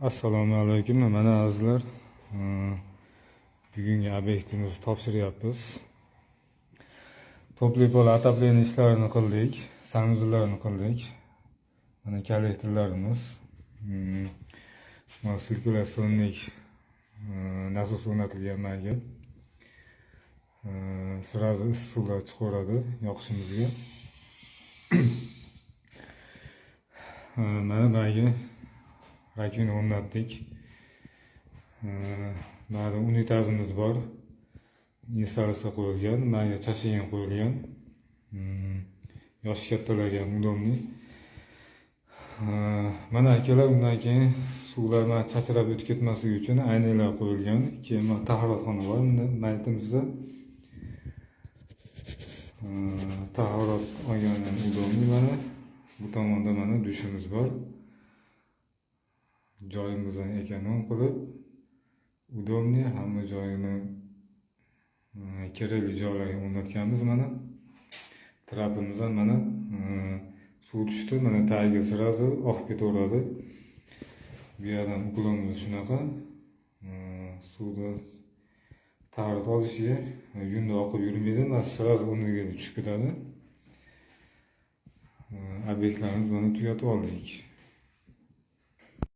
Assalomu alaykum. Mana azizlar, bugungi obyektimizni topshiryapmiz. Topli pol atapleniya ishlarini qildik, sanuzlarni qildik. Mana kollektorlarimiz, mana sirkulyatsionnik nasos o'rnatilgan mayga. Sirazi issiq suvlar chiqaveradi yoqishimizga. Mana mayga rakvina o'rnatdik. Mana unitazimiz bor. Installatsiya qo'yilgan, mayga chashagan qo'yilgan. Yoshi kattalarga ham udobniy. Mana akalar, undan keyin suvlar chachrab o'tib ketmasligi uchun aynalar qo'yilgan. Keyin mana tahoratxona bor. Bunda maytimizda tahorat olgan ham udobniy. Mana bu tomonda mana dushimiz bor. Joyimizni ekonom qilib, udobniy, hamma joyini kerakli joylarga o'rnatganmiz. Mana trapimiz ham mana suv tushdi, mana tagiga sirazi oqib ketaveradi. Bu yerdan ukulamiz shunaqa. Suvda tahorat olishiga yunda oqib yurmaydi, mana sirazi o'rniga tushib ketadi. Obyektlarimiz mana tugatib oldik.